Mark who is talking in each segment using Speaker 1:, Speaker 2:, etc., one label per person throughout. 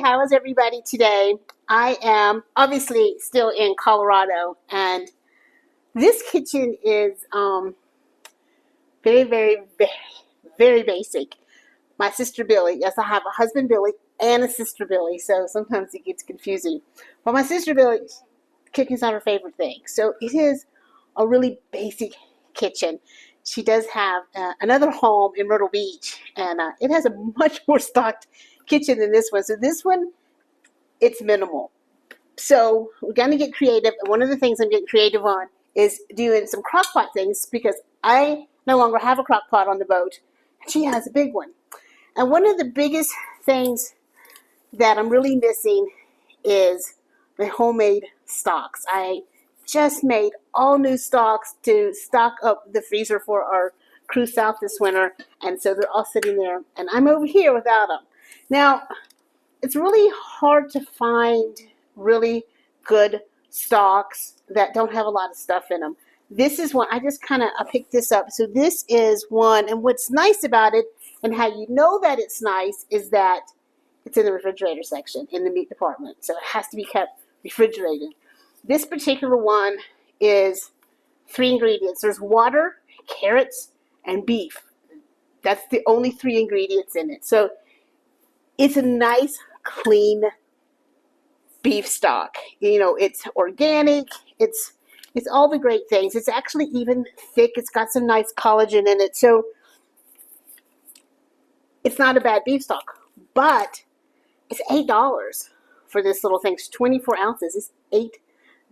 Speaker 1: how is everybody today? I am obviously still in Colorado, and this kitchen is very, very, very, very basic. My sister Billy, yes, I have a husband Billy and a sister Billy, so sometimes it gets confusing. But my sister Billy, cooking's not her favorite thing, so it is a really basic kitchen. She does have another home in Myrtle Beach, and it has a much more stocked kitchen than this one. So this one, it's minimal. So we're going to get creative. And one of the things I'm getting creative on is doing some crock-pot things because I no longer have a crock-pot on the boat. She has a big one. And one of the biggest things that I'm really missing is the homemade stocks. I just made all new stocks to stock up the freezer for our cruise south this winter. And so they're all sitting there. And I'm over here without them. Now, it's really hard to find really good stocks that don't have a lot of stuff in them. This is one, I picked this up. So this is one, and what's nice about it, and how you know that it's nice, is that it's in the refrigerator section in the meat department. So it has to be kept refrigerated. This particular one is 3 ingredients. There's water, carrots, and beef. That's the only 3 ingredients in it. So it's a nice, clean beef stock. You know, it's organic. It's all the great things. It's actually even thick. It's got some nice collagen in it. So it's not a bad beef stock. But it's $8 for this little thing. It's 24 ounces. It's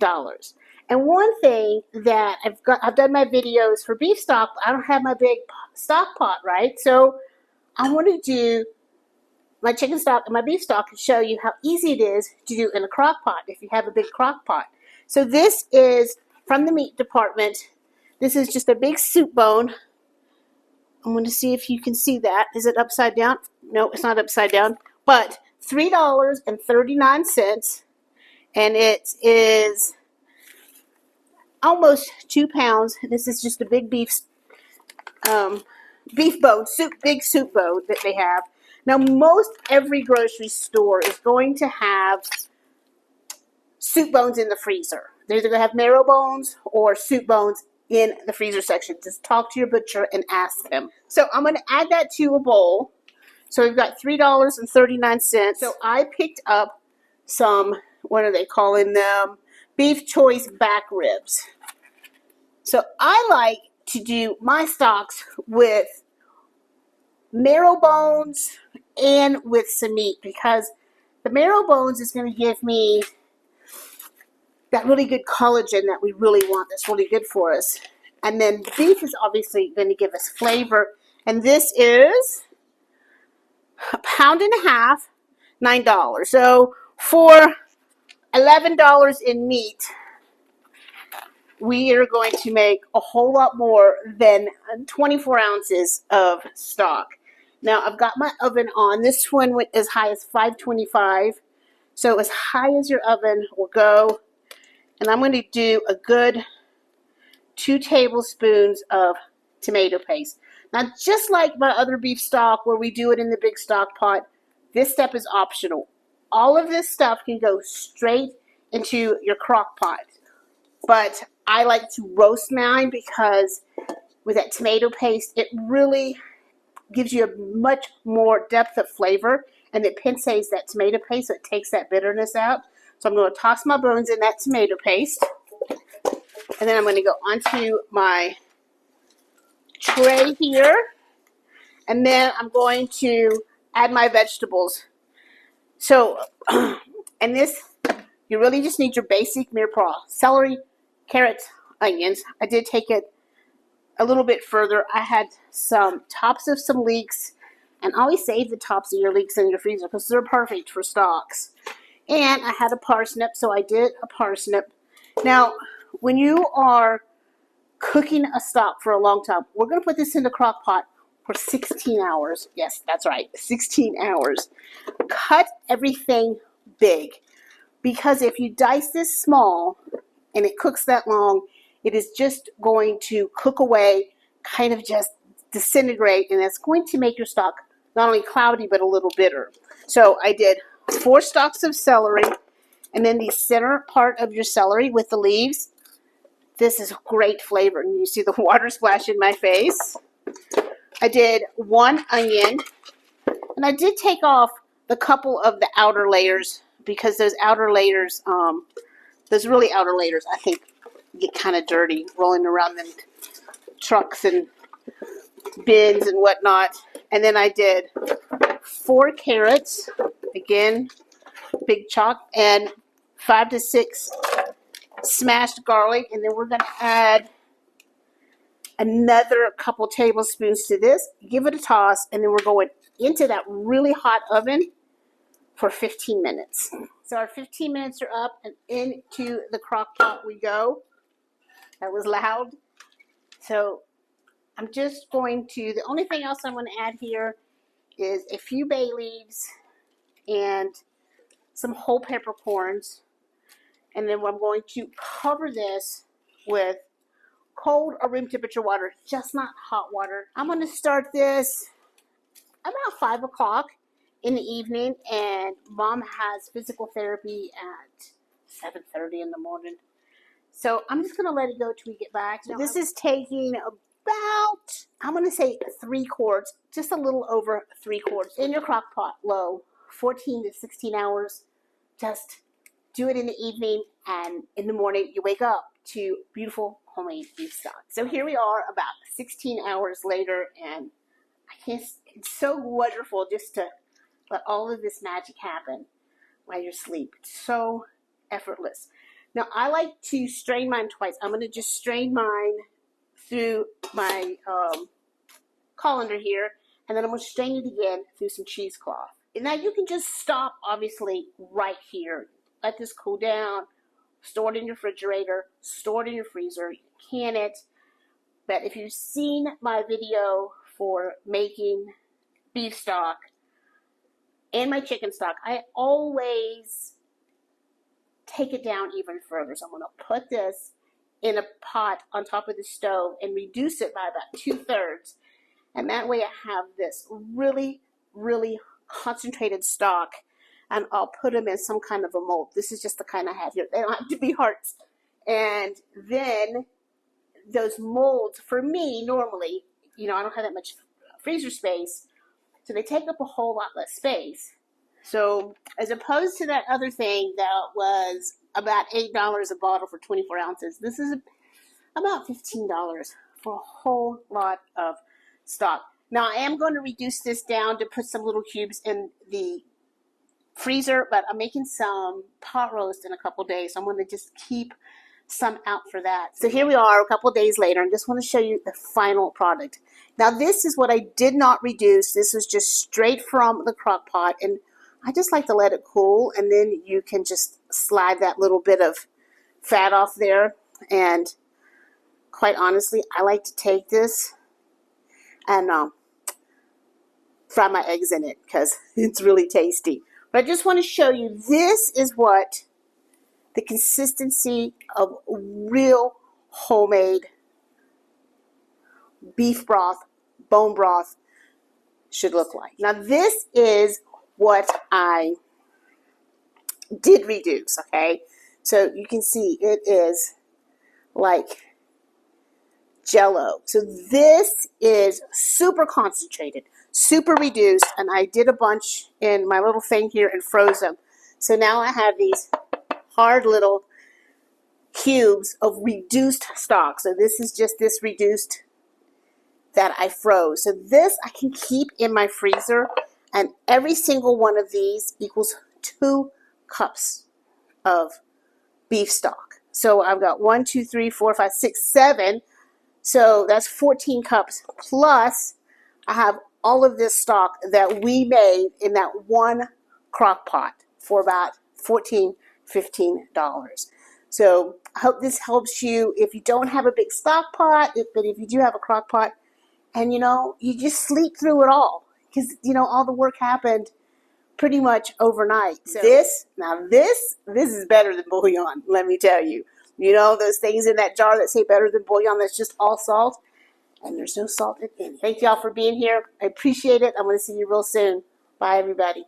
Speaker 1: $8. And one thing that I've done my videos for beef stock, but I don't have my big stock pot, right? So I want to do my chicken stock and my beef stock and show you how easy it is to do in a crock pot if you have a big crock pot. So this is from the meat department. This is just a big soup bone. I'm going to see if you can see that. Is it upside down? No, it's not upside down. But $3.39, and it is almost 2 pounds. This is just a big beef bone, big soup bone that they have. Now, most every grocery store is going to have soup bones in the freezer. They're either going to have marrow bones or soup bones in the freezer section. Just talk to your butcher and ask them. So I'm going to add that to a bowl. So we've got $3.39. So I picked up some, what are they calling them? Beef choice back ribs. So I like to do my stocks with marrow bones and with some meat, because the marrow bones is going to give me that really good collagen that we really want. That's really good for us. And then the beef is obviously going to give us flavor. And this is a pound and a half, $9. So for $11 in meat, we are going to make a whole lot more than 24 ounces of stock. Now, I've got my oven on. This one went as high as 525. So as high as your oven will go. And I'm going to do a good 2 tablespoons of tomato paste. Now, just like my other beef stock where we do it in the big stock pot, this step is optional. All of this stuff can go straight into your crock pot. But I like to roast mine because with that tomato paste, it really gives you a much more depth of flavor, and it pinces that tomato paste, so it takes that bitterness out. So I'm going to toss my bones in that tomato paste, and then I'm going to go onto my tray here, and then I'm going to add my vegetables. So, and this, you really just need your basic mirepoix: celery, carrots, onions. I did take it a little bit further. I had some tops of some leeks, and always save the tops of your leeks in your freezer because they're perfect for stocks. And I had a parsnip, so I did a parsnip. Now, when you are cooking a stock for a long time, we're going to put this in the crock pot for 16 hours. Yes, that's right, 16 hours. Cut everything big, because if you dice this small and it cooks that long, it is just going to cook away, kind of just disintegrate, and it's going to make your stock not only cloudy but a little bitter. So I did 4 stalks of celery, and then the center part of your celery with the leaves. This is great flavor. And you see the water splash in my face. I did 1 onion, and I did take off the couple of the outer layers because those outer layers, those really outer layers, I think get kind of dirty rolling around in trucks and bins and whatnot. And then I did 4 carrots, again, big chunk, and 5 to 6 smashed garlic. And then we're going to add another couple tablespoons to this, give it a toss, and then we're going into that really hot oven for 15 minutes. So our 15 minutes are up, and into the crock pot we go. That was loud. So I'm just going to, the only thing else I'm going to add here is a few bay leaves and some whole peppercorns. And then I'm going to cover this with cold or room temperature water, just not hot water. I'm going to start this about 5 o'clock in the evening, and Mom has physical therapy at 7:30 in the morning. So I'm just going to let it go till we get back. So this is taking about, I'm going to say 3 quarts, just a little over 3 quarts in your crock pot, low, 14 to 16 hours. Just do it in the evening, and in the morning you wake up to beautiful homemade beef stock. So here we are about 16 hours later, and it's so wonderful just to let all of this magic happen while you're asleep. It's so effortless. Now, I like to strain mine twice. I'm going to just strain mine through my colander here, and then I'm going to strain it again through some cheesecloth. And now you can just stop, obviously, right here. Let this cool down. Store it in your refrigerator. Store it in your freezer. You can it. But if you've seen my video for making beef stock and my chicken stock, I always take it down even further. So I'm going to put this in a pot on top of the stove and reduce it by about 2/3. And that way I have this really, really concentrated stock, and I'll put them in some kind of a mold. This is just the kind I have here. They don't have to be hearts. And then those molds, for me, normally, I don't have that much freezer space, so they take up a whole lot less space. So as opposed to that other thing that was about $8 a bottle for 24 ounces, this is about $15 for a whole lot of stock. Now, I am going to reduce this down to put some little cubes in the freezer, but I'm making some pot roast in a couple days, so I'm going to just keep some out for that. So here we are a couple days later, and just want to show you the final product. Now, this is what I did not reduce. This is just straight from the crock pot, and I just like to let it cool, and then you can just slide that little bit of fat off there. And quite honestly, I like to take this and fry my eggs in it because it's really tasty. But I just want to show you, this is what the consistency of real homemade beef broth, bone broth should look like. Now, this is what I did reduce, okay? So you can see it is like Jell-O. So this is super concentrated, super reduced, and I did a bunch in my little thing here and froze them. So now I have these hard little cubes of reduced stock. So this is just this reduced that I froze. So this I can keep in my freezer, and every single one of these equals 2 cups of beef stock. So I've got 1, 2, 3, 4, 5, 6, 7. So that's 14 cups, plus I have all of this stock that we made in that one crock pot for about $14, $15. So I hope this helps you if you don't have a big stock pot, but if you do have a crock pot, and you just sleep through it all, because all the work happened pretty much overnight. So this is better than bouillon, let me tell you. Those things in that jar that say better than bouillon, that's just all salt, and there's no salt in it. Thank y'all for being here. I appreciate it. I'm going to see you real soon. Bye, everybody.